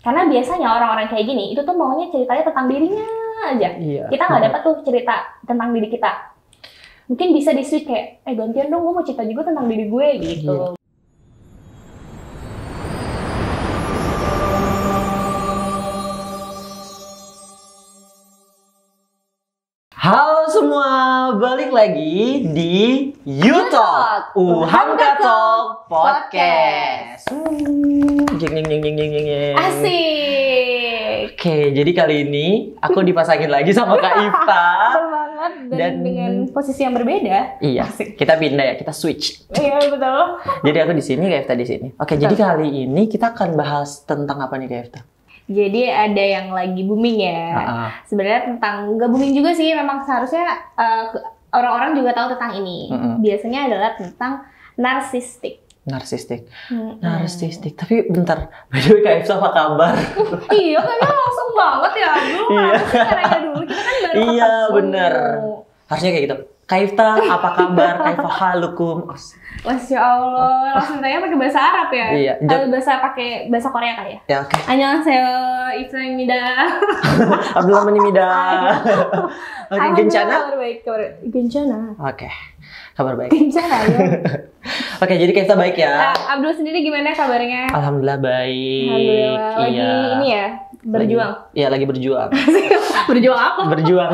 Karena biasanya orang-orang kayak gini itu tuh maunya ceritanya tentang dirinya aja. Iya. Kita nggak dapat tuh cerita tentang diri kita. Mungkin bisa di switch kayak, gantian dong, gue mau cerita juga tentang diri gue gitu. Halo semua, balik lagi di YouTalk Uhamka Talk Podcast. Jeng. Asik. Oke, jadi kali ini aku dipasangin lagi sama Kak Ifta. Betul banget, dan dengan posisi yang berbeda. Iya, Asik. kita pindah ya, kita switch. Iya betul. Jadi aku di sini, Kak Ifta di sini. Oke, jadi kali ini kita akan bahas tentang apa nih, Kak Ifta? Jadi ada yang lagi booming ya. Sebenarnya tentang, nggak booming juga sih, memang seharusnya orang-orang juga tahu tentang ini. Biasanya adalah tentang narsistik. Narsistik. Tapi bentar, by the way Kak Ifta apa kabar? Iya, kayaknya langsung banget ya. Karena dulu kita kan baru ketemu. Iya, bener. Harusnya kayak gitu. Kak Ifta, apa kabar? Kaifa halukum? Masya Allah, langsung tanya pakai bahasa Arab ya? Iya. Pakai bahasa Korea kali ya? Ya, oke. Annyeonghaseyo, Ifsaimida. Abdullah menimida. Oke, Gencana? Kabar baik, Gencana. Oke, kabar baik. Gencana ya. Oke, jadi Kak Ifta baik ya? Abdul sendiri gimana kabarnya? Alhamdulillah baik. Alhamdulillah. Lagi ini ya, berjuang? Iya, lagi berjuang. Berjuang apa?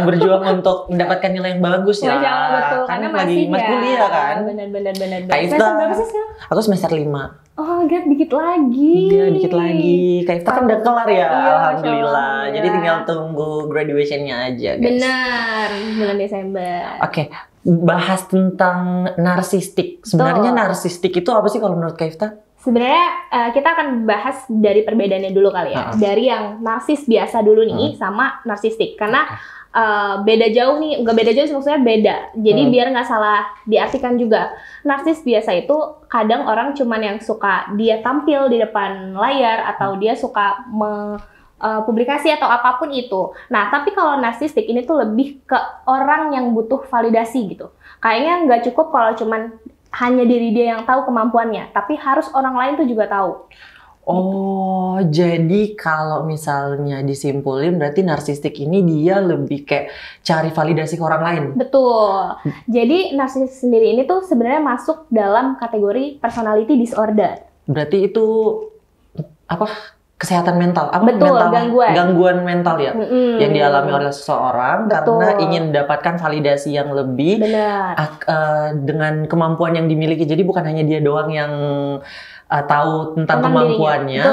Berjuang untuk mendapatkan nilai yang bagus ya. Masya Allah, betul. Kan Karena lagi masih kuliah kan? Benar. Kak Ifta, semester berapa sih sekarang? aku semester 5. Oh, lihat dikit lagi. Iya, dikit lagi. Kak Ifta kan udah kelar ya, Iya, alhamdulillah. Masya Allah. Jadi tinggal tunggu graduation-nya aja, guys. Benar, bulan Desember. Oke, bahas tentang narsistik. Sebenarnya narsistik itu apa sih kalau menurut Kak Ifta? Sebenarnya kita akan bahas dari perbedaannya dulu kali ya. Dari yang narsis biasa dulu nih sama narsistik. Karena beda jauh nih, nggak beda jauh sih, maksudnya beda. Jadi biar nggak salah diartikan juga. Narsis biasa itu kadang orang cuman yang suka dia tampil di depan layar atau dia suka publikasi atau apapun itu. Nah, tapi kalau narsistik ini tuh lebih ke orang yang butuh validasi gitu. Kayaknya nggak cukup kalau cuman hanya diri dia yang tahu kemampuannya, tapi harus orang lain tuh juga tahu. Oh, jadi kalau misalnya disimpulin berarti narsistik ini dia lebih kayak cari validasi ke orang lain. Betul. Jadi narsistik sendiri ini tuh sebenarnya masuk dalam kategori personality disorder. Berarti itu apa? Kesehatan mental, apa? Betul, gangguan mental ya, yang dialami oleh seseorang. Betul. Karena ingin mendapatkan validasi yang lebih. Benar. Dengan kemampuan yang dimiliki. Jadi bukan hanya dia doang yang tahu tentang kemampuannya,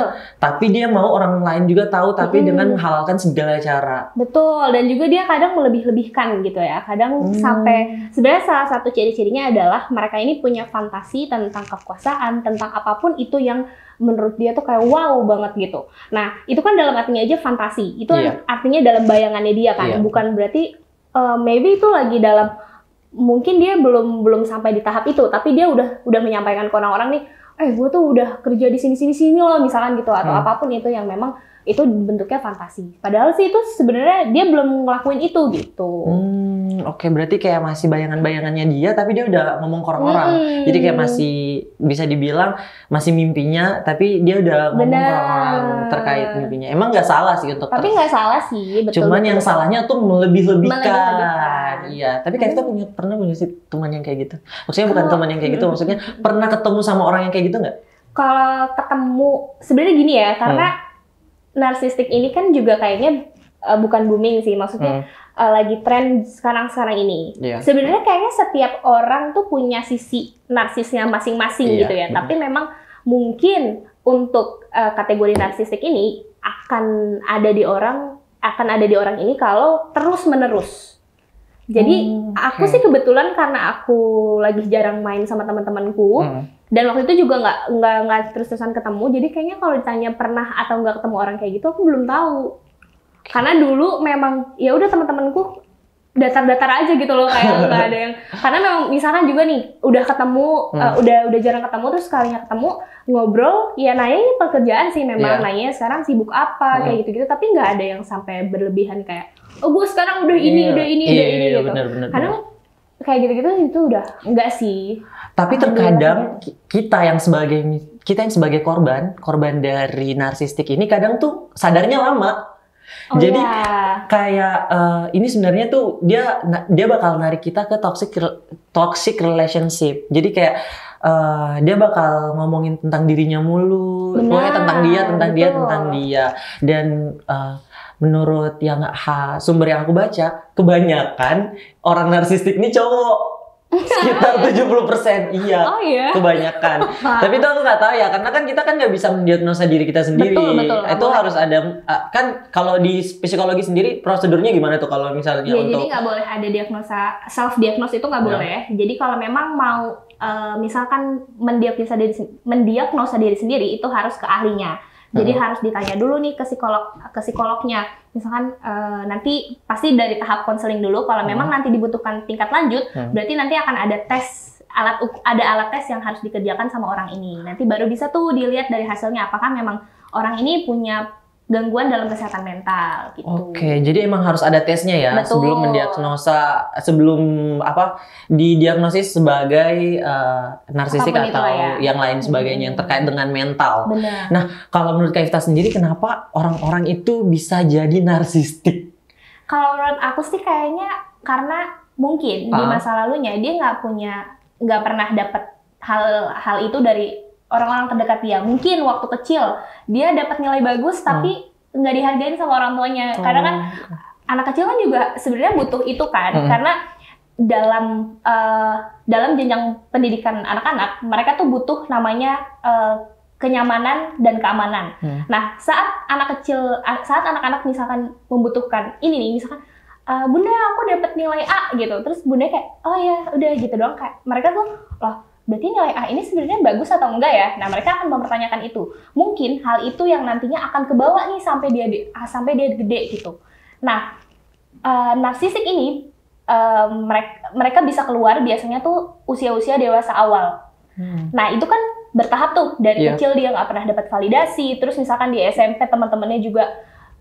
tapi dia mau orang lain juga tahu, tapi dengan menghalalkan segala cara. Betul, dan juga dia kadang melebih-lebihkan gitu ya. Kadang sampai, sebenarnya salah satu ciri-cirinya adalah mereka ini punya fantasi tentang kekuasaan, tentang apapun itu yang menurut dia tuh kayak wow banget gitu. Nah, itu kan dalam artinya aja fantasi. Itu artinya dalam bayangannya dia kan. Bukan berarti maybe itu lagi dalam, mungkin dia belum sampai di tahap itu, tapi dia udah menyampaikan ke orang-orang nih, gue tuh udah kerja di sini loh, misalkan gitu, atau apapun itu yang memang itu bentuknya fantasi. Padahal sih itu sebenarnya dia belum ngelakuin itu gitu. Oke, berarti kayak masih bayangan-bayangannya dia, tapi dia udah ngomong ke orang-orang. Jadi kayak masih bisa dibilang masih mimpinya, tapi dia udah ngomong ke orang-orang terkait mimpinya. Emang nggak salah sih untuk. Tapi nggak salah sih, betul. Cuman yang salahnya tuh melebih-lebihkan. Iya, tapi Kak Ifta pernah punya sih teman yang kayak gitu. Maksudnya bukan teman yang kayak gitu, maksudnya pernah ketemu sama orang yang kayak gitu nggak? Kalau ketemu, sebenarnya gini ya, karena narsistik ini kan juga kayaknya bukan booming sih, maksudnya lagi tren sekarang ini. Sebenarnya kayaknya setiap orang tuh punya sisi narsisnya masing-masing gitu ya. Tapi memang mungkin untuk kategori narsistik ini akan ada di orang ini kalau terus-menerus. Jadi aku sih kebetulan karena aku lagi jarang main sama teman-temanku. Dan waktu itu juga nggak terus-terusan ketemu, jadi kayaknya kalau ditanya pernah atau nggak ketemu orang kayak gitu, aku belum tahu. Karena dulu memang ya udah teman-temanku datar-datar aja gitu loh, kayak nggak ada yang. Karena memang misalkan juga nih udah ketemu, udah jarang ketemu, terus sekalinya ketemu ngobrol, ya nanya ini pekerjaan sih memang, nanya sekarang sibuk apa kayak gitu-gitu, tapi nggak ada yang sampai berlebihan kayak, oh gue sekarang udah ini gitu. Bener. Karena kayak gitu-gitu itu udah enggak sih. Tapi terkadang kita yang sebagai korban dari narsistik ini kadang tuh sadarnya lama. Jadi kayak ini sebenarnya tuh dia bakal narik kita ke toxic relationship. Jadi kayak dia bakal ngomongin tentang dirinya mulu, pokoknya tentang dia. Dan menurut sumber yang aku baca, kebanyakan orang narsistik ini cowok. Sekitar 70%, iya. Oh iya? Kebanyakan. Tapi itu aku nggak tahu ya, karena kan kita kan nggak bisa mendiagnosa diri kita sendiri. Betul. Itu harus ada, kan kalau di psikologi sendiri prosedurnya gimana tuh kalau misalnya untuk... Jadi nggak boleh ada diagnosa, self-diagnose itu nggak boleh. Jadi kalau memang mau misalkan mendiagnosa diri sendiri, itu harus ke ahlinya. Jadi harus ditanya dulu nih ke psikolognya. Misalkan nanti pasti dari tahap konseling dulu. Kalau memang nanti dibutuhkan tingkat lanjut, berarti nanti akan ada alat tes yang harus dikerjakan sama orang ini. Nanti baru bisa tuh dilihat dari hasilnya apakah memang orang ini punya gangguan dalam kesehatan mental gitu. Oke, jadi emang harus ada tesnya ya. Betul. Sebelum mendiagnosa, didiagnosis sebagai narsistik atau yang lain sebagainya yang terkait dengan mental. Benar. Nah, kalau menurut Kak Ifta sendiri, kenapa orang-orang itu bisa jadi narsistik? Kalau menurut aku sih kayaknya karena mungkin di masa lalunya dia nggak pernah dapat hal itu dari orang-orang terdekat dia. Mungkin waktu kecil dia dapat nilai bagus tapi nggak dihargain sama orang tuanya. Karena kan anak kecil kan juga sebenarnya butuh itu kan. Karena dalam jenjang pendidikan anak-anak, mereka tuh butuh namanya kenyamanan dan keamanan. Nah, saat anak-anak misalkan membutuhkan ini nih, misalkan bunda aku dapat nilai A gitu, terus bunda kayak oh ya udah gitu doang, kayak mereka tuh loh berarti nilai A ini sebenarnya bagus atau enggak ya? Nah, mereka akan mempertanyakan itu. Mungkin hal itu yang nantinya akan kebawa nih sampai dia gede gitu. Nah, narsistik ini mereka bisa keluar biasanya tuh usia-usia dewasa awal. Nah, itu kan bertahap tuh. Dari kecil dia nggak pernah dapat validasi. Terus misalkan di SMP teman-temannya juga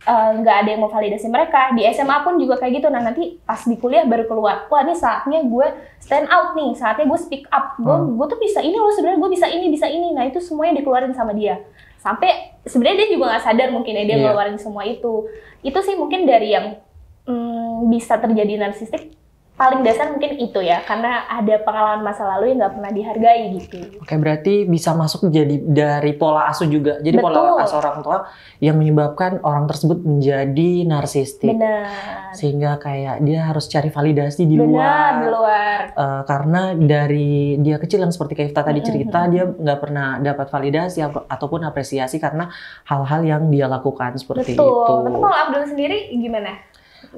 nggak ada yang mau validasi mereka. Di SMA pun juga kayak gitu. Nah, nanti pas di kuliah baru keluar, wah ini saatnya gue stand out nih, saatnya gue speak up, gue tuh bisa ini loh, sebenarnya gue bisa ini. Nah, itu semuanya dikeluarin sama dia. Sampai sebenarnya dia juga nggak sadar mungkin ya dia ngeluarin semua itu. Itu sih mungkin dari yang bisa terjadi narsistik. Paling dasar mungkin itu ya, karena ada pengalaman masa lalu yang nggak pernah dihargai gitu. Oke, berarti bisa masuk jadi dari pola asuh juga. Jadi pola asuh orang tua yang menyebabkan orang tersebut menjadi narsistik. Benar. Sehingga kayak dia harus cari validasi di luar. Karena dari dia kecil yang seperti Kak Ifta tadi cerita, dia nggak pernah dapat validasi ataupun apresiasi karena hal-hal yang dia lakukan seperti itu. Tapi kalau Abdul sendiri gimana?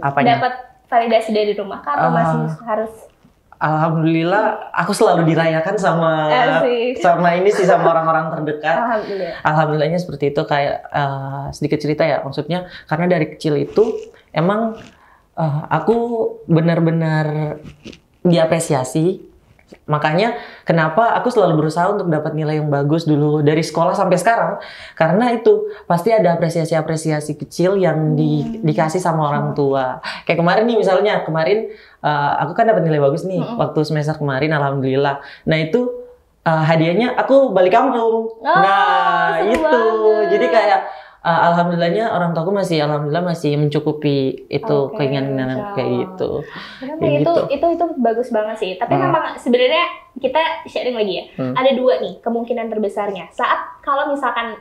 Apanya? Dapat validasi dari rumah kah atau masih harus? Alhamdulillah aku selalu dirayakan sama ini sih, sama orang-orang terdekat. Alhamdulillahnya seperti itu. Kayak sedikit cerita ya, maksudnya karena dari kecil itu emang aku benar-benar diapresiasi. Makanya kenapa aku selalu berusaha untuk dapat nilai yang bagus dulu dari sekolah sampai sekarang, karena itu pasti ada apresiasi kecil yang dikasih sama orang tua. Kayak kemarin nih misalnya, aku kan dapat nilai bagus nih waktu semester kemarin, alhamdulillah. Nah itu hadiahnya aku balik kampung. Nah itu banget. Jadi kayak alhamdulillahnya orang tuaku masih mencukupi itu keinginan kayak gitu. Itu bagus banget sih. Tapi memang sebenarnya kita sharing lagi ya. Ada dua nih kemungkinan terbesarnya. Saat kalau misalkan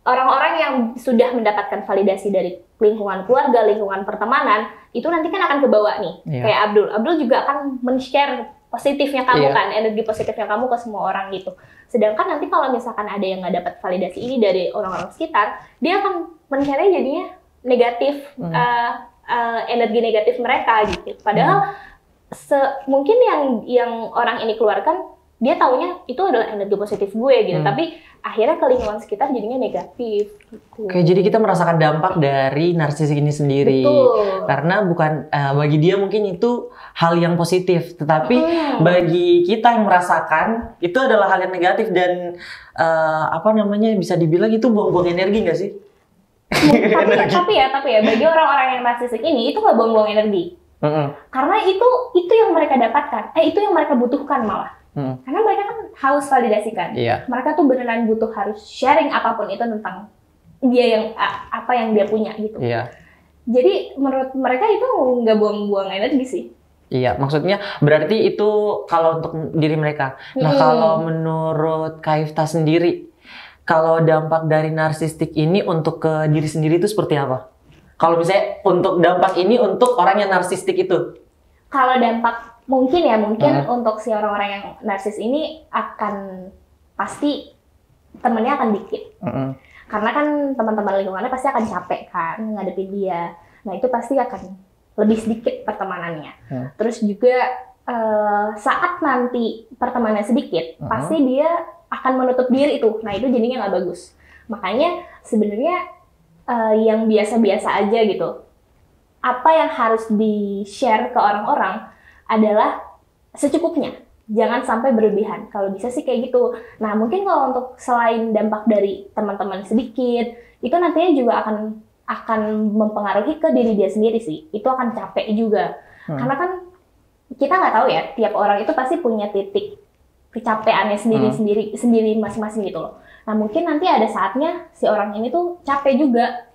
orang-orang yang sudah mendapatkan validasi dari lingkungan keluarga, lingkungan pertemanan, itu nanti kan akan kebawa nih. Kayak Abdul. Abdul juga akan men-share positifnya kamu kan, energi positifnya kamu ke semua orang gitu. Sedangkan nanti kalau misalkan ada yang nggak dapat validasi ini dari orang-orang sekitar, dia akan men-share jadinya negatif, energi negatif mereka gitu. Padahal mungkin yang orang ini keluarkan, dia taunya itu adalah energi positif gue gitu. Tapi akhirnya ke lingkungan sekitar jadinya negatif. Gitu. Oke, jadi kita merasakan dampak dari narsistik ini sendiri. Betul. Karena bukan bagi dia mungkin itu hal yang positif, tetapi bagi kita yang merasakan itu adalah hal yang negatif dan bisa dibilang itu buang-buang energi nggak sih? Tapi ya bagi orang-orang yang narsistik ini itu nggak buang-buang energi. Karena itu yang mereka dapatkan, itu yang mereka butuhkan malah. Karena mereka kan haus validasikan. Mereka tuh beneran butuh harus sharing apapun itu tentang dia yang apa yang dia punya gitu. Jadi menurut mereka itu nggak buang-buang energi sih. Iya, maksudnya berarti itu kalau untuk diri mereka. Nah, kalau menurut Kak Ifta sendiri, kalau dampak dari narsistik ini untuk ke diri sendiri itu seperti apa? Kalau misalnya untuk dampak ini untuk orang yang narsistik itu? Kalau dampak mungkin untuk si orang-orang yang narsis ini akan pasti temennya akan dikit. Karena kan teman-teman lingkungannya pasti akan capek kan ngadepin dia. Nah itu pasti akan lebih sedikit pertemanannya. Terus juga saat nanti pertemanan sedikit, pasti dia akan menutup diri itu. Nah itu jadinya nggak bagus. Makanya sebenarnya yang biasa-biasa aja gitu. Apa yang harus di-share ke orang-orang adalah secukupnya. Jangan sampai berlebihan. Kalau bisa sih kayak gitu. Nah mungkin kalau untuk selain dampak dari teman-teman sedikit, itu nantinya juga akan mempengaruhi ke diri dia sendiri sih. Itu akan capek juga. Karena kan kita nggak tahu ya, tiap orang itu pasti punya titik kecapeannya sendiri masing-masing gitu loh. Nah mungkin nanti ada saatnya si orang ini tuh capek juga.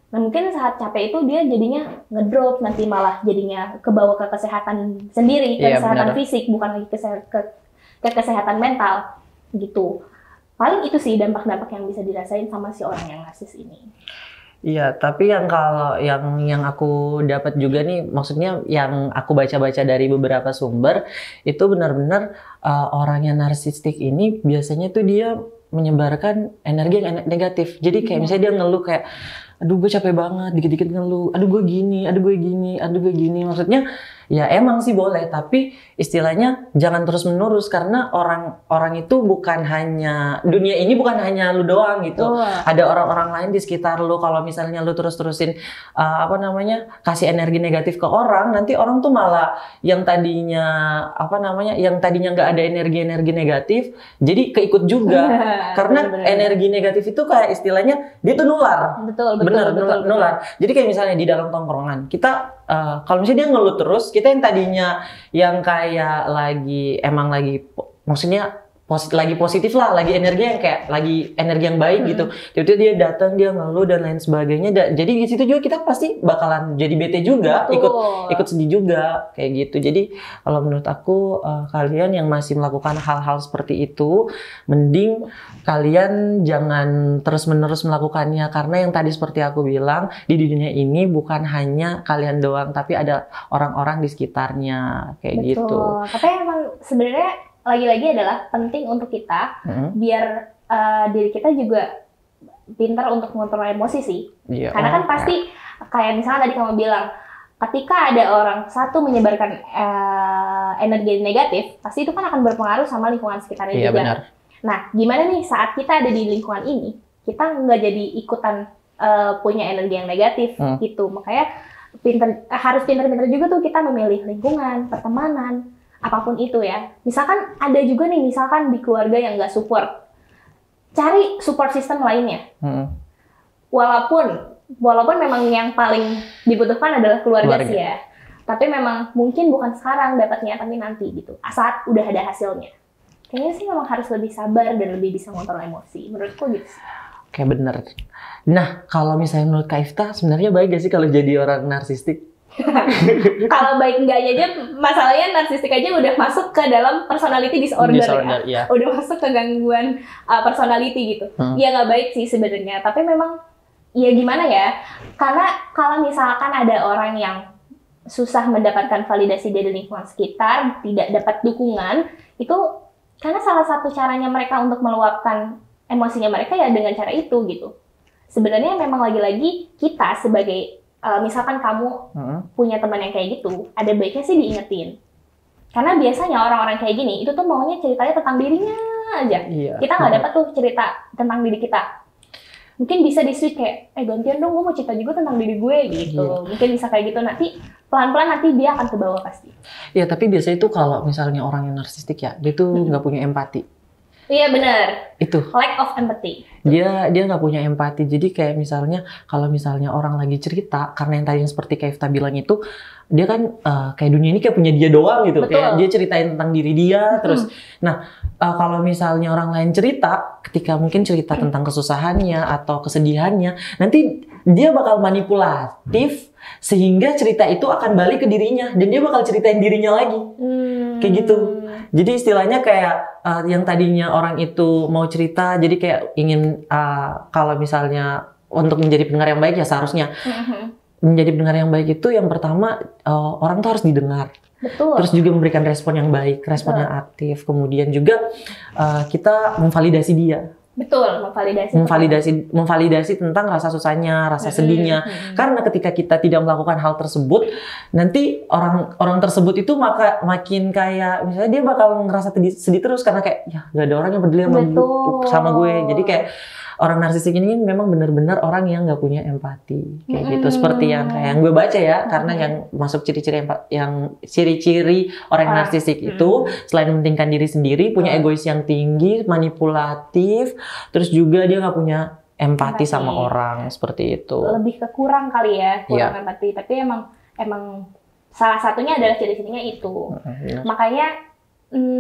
Nah mungkin saat capek itu dia jadinya ngedrop, nanti malah jadinya kebawa ke kesehatan sendiri, ke kesehatan fisik, bukan lagi ke kesehatan mental gitu. Paling itu sih dampak-dampak yang bisa dirasain sama si orang yang narsis ini. Iya, tapi kalau yang aku dapat juga nih, maksudnya yang aku baca-baca dari beberapa sumber, itu benar-benar orang yang narsistik ini biasanya tuh dia menyebarkan energi yang negatif. Jadi kayak misalnya dia ngeluh kayak, aduh gue capek banget, dikit-dikit ngeluh, aduh gue gini, aduh gue gini, aduh gue gini. Maksudnya ya emang sih boleh, tapi istilahnya jangan terus-menerus karena orang itu bukan hanya, dunia ini bukan hanya lu doang gitu. Ada orang-orang lain di sekitar lu. Kalau misalnya lu terus-terusin kasih energi negatif ke orang, nanti orang tuh malah yang tadinya nggak ada energi negatif, jadi keikut juga. Karena energi negatif itu kayak istilahnya dia tuh nular. Bener, nular. Jadi kayak misalnya di dalam tongkrongan, kita kalau misalnya dia ngeluh terus, kita yang tadinya yang kayak lagi maksudnya lagi positif lah, lagi energi yang kayak lagi energi yang baik gitu. Tiba-tiba dia datang, dia ngeluh dan lain sebagainya. Jadi di situ juga kita pasti bakalan jadi bete juga, ikut sedih juga kayak gitu. Jadi kalau menurut aku kalian yang masih melakukan hal-hal seperti itu, mending kalian jangan terus-menerus melakukannya, karena yang tadi seperti aku bilang, di dunia ini bukan hanya kalian doang, tapi ada orang-orang di sekitarnya kayak gitu. Tapi emang sebenarnya lagi-lagi adalah penting untuk kita biar diri kita juga pintar untuk mengontrol emosi sih. Karena kan pasti kayak misalnya tadi kamu bilang, ketika ada orang satu menyebarkan energi negatif, pasti itu kan akan berpengaruh sama lingkungan sekitarnya juga. Benar. Nah, gimana nih saat kita ada di lingkungan ini, kita nggak jadi ikutan punya energi yang negatif gitu. Makanya harus pintar-pintar juga tuh kita memilih lingkungan, pertemanan, apapun itu ya. Misalkan ada juga nih, misalkan di keluarga yang nggak support, cari support system lainnya. Walaupun memang yang paling dibutuhkan adalah keluarga sih ya. Tapi memang mungkin bukan sekarang dapatnya, tapi nanti gitu. Saat udah ada hasilnya. Kayaknya sih memang harus lebih sabar dan lebih bisa mengontrol emosi. Menurutku gitu sih. Oke, bener. Nah, kalau misalnya menurut Kak Ifta, sebenarnya baik gak sih kalau jadi orang narsistik? Kalau baik enggaknya aja, masalahnya narsistik aja udah masuk ke dalam personality disorder ya. Udah masuk ke gangguan personality gitu. Ya nggak baik sih sebenarnya, tapi memang ya gimana ya, karena kalau misalkan ada orang yang susah mendapatkan validasi dari lingkungan sekitar, tidak dapat dukungan, itu karena salah satu caranya mereka untuk meluapkan emosinya mereka ya dengan cara itu gitu. Sebenarnya memang lagi-lagi kita sebagai misalkan kamu punya teman yang kayak gitu, ada baiknya sih diingetin. Karena biasanya orang-orang kayak gini, itu tuh maunya ceritanya tentang dirinya aja. Kita nggak dapat tuh cerita tentang diri kita. Mungkin bisa di-switch kayak, gantian dong, gue mau cerita juga tentang diri gue gitu. Mungkin bisa kayak gitu, nanti pelan-pelan nanti dia akan ke bawah pasti. Iya, tapi biasanya itu kalau misalnya orang yang narsistik ya, dia tuh nggak punya empati. Iya benar. Itu. Lack of empathy. Dia nggak punya empati. Jadi kayak misalnya kalau misalnya orang lagi cerita, karena yang tadi seperti Khaifta bilang itu, dia kan kayak dunia ini kayak punya dia doang gitu. Betul. Kayak dia ceritain tentang diri dia terus. Nah, kalau misalnya orang lain cerita, ketika mungkin cerita tentang kesusahannya atau kesedihannya, nanti dia bakal manipulatif sehingga cerita itu akan balik ke dirinya dan dia bakal ceritain dirinya lagi. Kayak gitu. Jadi istilahnya kayak yang tadinya orang itu mau cerita, jadi kayak ingin kalau misalnya untuk menjadi pendengar yang baik ya seharusnya menjadi pendengar yang baik itu yang pertama orang tuh harus didengar. Betul. Terus juga memberikan respon yang baik, respon yang aktif. Kemudian juga kita memvalidasi dia. Betul, memvalidasi tentang rasa susahnya, rasa sedihnya. Karena ketika kita tidak melakukan hal tersebut, nanti orang tersebut itu makin kayak misalnya dia bakal ngerasa sedih terus karena kayak ya gak ada orang yang peduli sama gue. Jadi kayak orang narsistik ini memang benar-benar orang yang nggak punya empati kayak gitu, seperti yang kayak yang gue baca ya, karena yang masuk ciri-ciri orang narsistik itu selain mementingkan diri sendiri, punya egois yang tinggi, manipulatif, terus juga dia nggak punya empati sama orang, seperti itu. Lebih ke kurang kali ya, empati, tapi emang salah satunya adalah ciri-cirinya itu. Makanya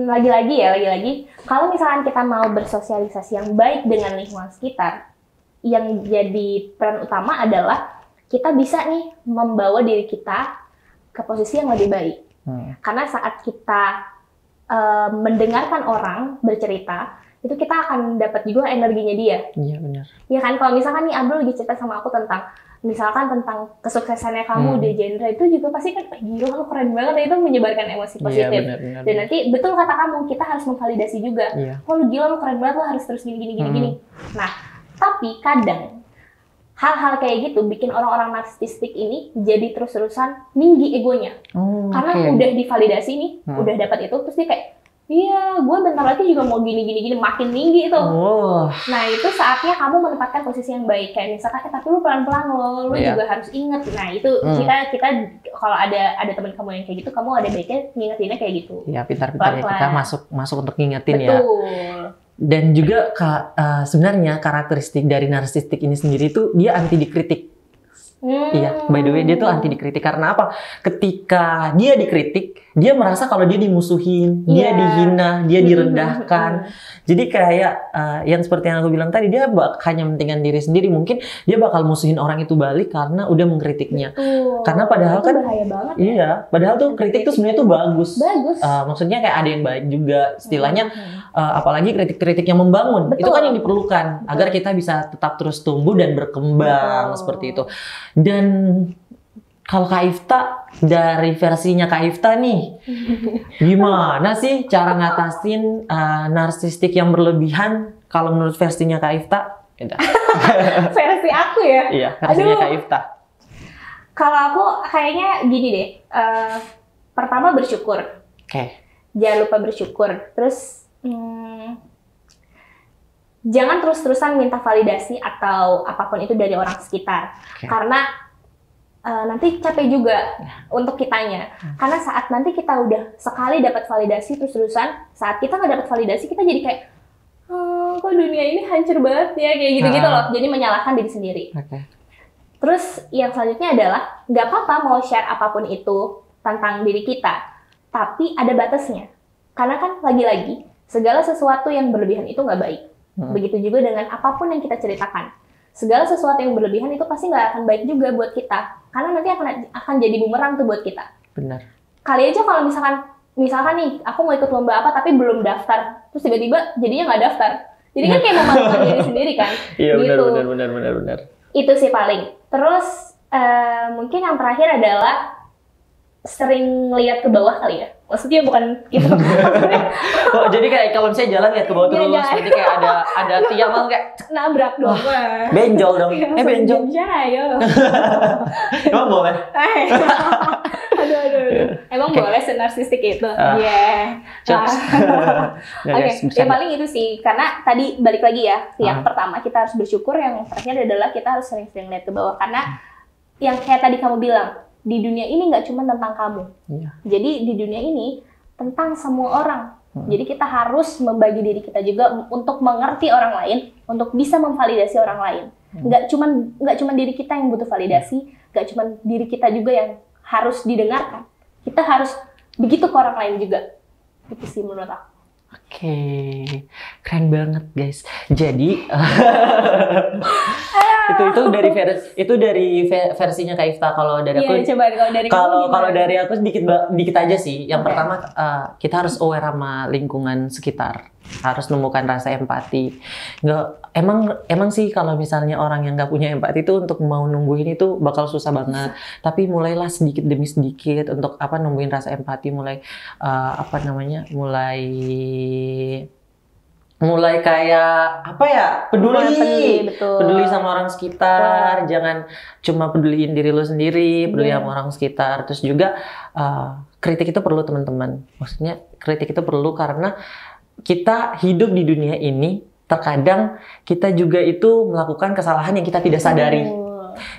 lagi-lagi kalau misalkan kita mau bersosialisasi yang baik dengan lingkungan sekitar, yang jadi peran utama adalah kita bisa nih membawa diri kita ke posisi yang lebih baik. Karena saat kita mendengarkan orang bercerita, itu kita akan dapat juga energinya dia. Iya benar. Ya kan, kalau misalkan nih Abdul lagi cerita sama aku tentang kesuksesannya kamu di genre, itu juga pasti kan gila lu keren banget, itu menyebarkan emosi positif. Benar. Dan nanti betul kata kamu, kita harus memvalidasi juga. Oh lu gila, lu keren banget, lu harus terus gini. Nah, tapi kadang hal-hal kayak gitu bikin orang-orang narsistik ini jadi terus-terusan tinggi egonya. Karena udah divalidasi nih, udah dapat itu, terus dia kayak iya, gue bentar lagi juga mau gini, makin tinggi itu. Nah, itu saatnya kamu menempatkan posisi yang baik. Kayak misalkan, tapi lu pelan-pelan lu juga harus inget. Nah, itu kita kalau ada teman kamu yang kayak gitu, kamu ada baiknya ngingetinnya kayak gitu. Iya, pintar-pintar ya kita masuk untuk ngingetin. Betul. Ya. Dan juga sebenarnya karakteristik dari narsistik ini sendiri tuh dia anti dikritik. Iya, by the way dia tuh anti dikritik. Karena apa? Ketika dia dikritik, dia merasa kalau dia dimusuhin, dia dihina, dia direndahkan. Jadi kayak yang seperti yang aku bilang tadi, dia hanya mementingkan diri sendiri. Mungkin dia bakal musuhin orang itu balik karena udah mengkritiknya. Karena padahal itu kan bahaya banget. Iya, padahal tuh kritik tuh sebenarnya tuh bagus. Maksudnya kayak ada yang baik juga. Istilahnya apalagi kritik-kritik yang membangun. Itu kan yang diperlukan agar kita bisa tetap terus tumbuh dan berkembang seperti itu. Dan kalau Khaifta, dari versinya Khaifta nih, gimana sih cara ngatasin narsistik yang berlebihan kalau menurut versinya Khaifta? Versi aku ya? Iya, versinya Khaifta. Kalau aku kayaknya gini deh, pertama bersyukur. Jangan lupa bersyukur. Terus jangan terus-terusan minta validasi atau apapun itu dari orang sekitar. Karena nanti capek juga untuk kitanya. Karena saat nanti kita udah sekali dapat validasi terus-terusan, saat kita nggak dapat validasi, kita jadi kayak, kok dunia ini hancur banget ya, kayak gitu-gitu loh. Jadi menyalahkan diri sendiri. Terus yang selanjutnya adalah, nggak apa-apa mau share apapun itu tentang diri kita, tapi ada batasnya. Karena kan lagi-lagi, segala sesuatu yang berlebihan itu nggak baik. Begitu juga dengan apapun yang kita ceritakan. Segala sesuatu yang berlebihan itu pasti nggak akan baik juga buat kita. Karena nanti akan jadi bumerang tuh buat kita. Benar. Kali aja kalau misalkan nih, aku mau ikut lomba apa tapi belum daftar. Terus tiba-tiba jadinya nggak daftar. Jadi kan kayak memalukan diri sendiri kan. Iya gitu. benar. Itu sih paling. Terus mungkin yang terakhir adalah sering lihat ke bawah kali ya. Maksudnya bukan gitu. Jadi kayak kalau misalnya jalan lihat ke bawah terus, berarti kayak ada tiang langsung kayak nabrak dong. Benjol dong. Benjol. Ayo. Emang boleh? Aduh. Emang boleh senarsistik itu? Iya. Oke, yang paling itu sih. Karena tadi balik lagi ya, yang pertama kita harus bersyukur, yang terakhir adalah kita harus sering-sering lihat ke bawah. Karena yang kayak tadi kamu bilang, di dunia ini nggak cuma tentang kamu. Jadi di dunia ini tentang semua orang. Jadi kita harus membagi diri kita juga untuk mengerti orang lain, untuk bisa memvalidasi orang lain. Nggak cuman diri kita yang butuh validasi, nggak cuman diri kita juga yang harus didengarkan. Kita harus begitu ke orang lain juga. Itu sih menurut aku. Oke, keren banget guys. Jadi itu dari versinya Kak Ifta. Kalau dari aku, kalau dari aku dikit aja sih. Yang pertama kita harus aware sama lingkungan sekitar, harus menemukan rasa empati. Emang sih kalau misalnya orang yang nggak punya empati itu untuk mau numbuhin itu bakal susah banget. Tapi mulailah sedikit demi sedikit untuk numbuhin rasa empati, mulai kayak peduli sama orang sekitar. Jangan cuma peduliin diri lu sendiri, peduli sama orang sekitar. Terus juga kritik itu perlu, teman-teman. Maksudnya kritik itu perlu karena kita hidup di dunia ini, terkadang kita juga itu melakukan kesalahan yang kita tidak sadari.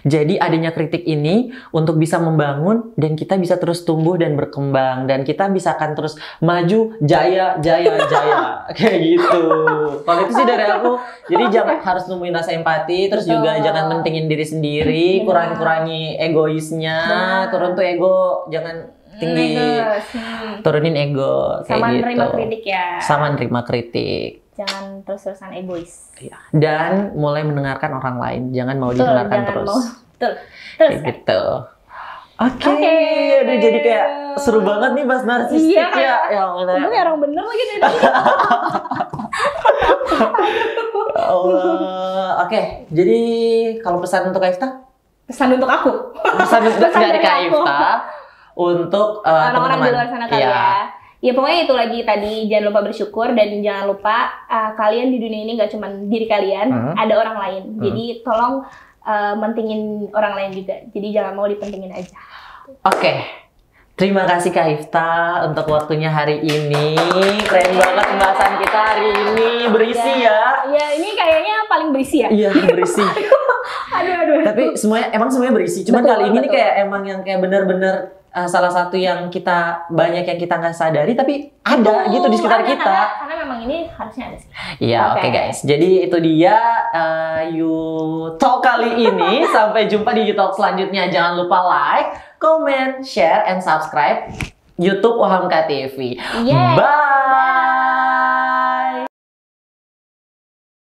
Jadi adanya kritik ini untuk bisa membangun dan kita bisa terus tumbuh dan berkembang, dan kita bisa akan terus maju jaya kayak gitu. Kalau itu sih dari aku. Jadi jangan harus nemuin rasa empati, terus juga jangan mentingin diri sendiri, kurangi egoisnya, turun tuh ego, jangan tinggi, turunin ego kayak sama gitu. Nerima kritik ya. Sama nerima kritik. Jangan terus-terusan egois. Dan mulai mendengarkan orang lain. Jangan mau didengarkan terus. Kayak gitu. Oke. Aduh, jadi kayak seru banget nih bahas narsistik ya. Ya Allah. Kayak orang bener lagi nih. Allah. Oke. Jadi kalau pesan untuk Kak Ifta? Pesan untuk aku. Pesan dari Kak Ifta untuk orang-orang di luar sana kali ya. Ya pokoknya itu lagi tadi, jangan lupa bersyukur dan jangan lupa kalian di dunia ini nggak cuma diri kalian, ada orang lain. Jadi tolong mentingin orang lain juga. Jadi jangan mau dipentingin aja. Oke. Terima kasih Kak Ifta untuk waktunya hari ini. Keren banget pembahasan kita hari ini, berisi ya. Iya, ini kayaknya paling berisi ya. Iya, berisi. aduh. Tapi semuanya berisi. Cuman kali ini nih kayak emang yang kayak bener-bener salah satu yang banyak yang kita nggak sadari tapi ada gitu di sekitar kita. Karena memang ini harusnya ada sih. Iya, oke guys. Jadi itu dia You-Talk kali ini. Sampai jumpa di You-Talk selanjutnya. Jangan lupa like, comment, share, and subscribe YouTube Wahamka TV. Bye.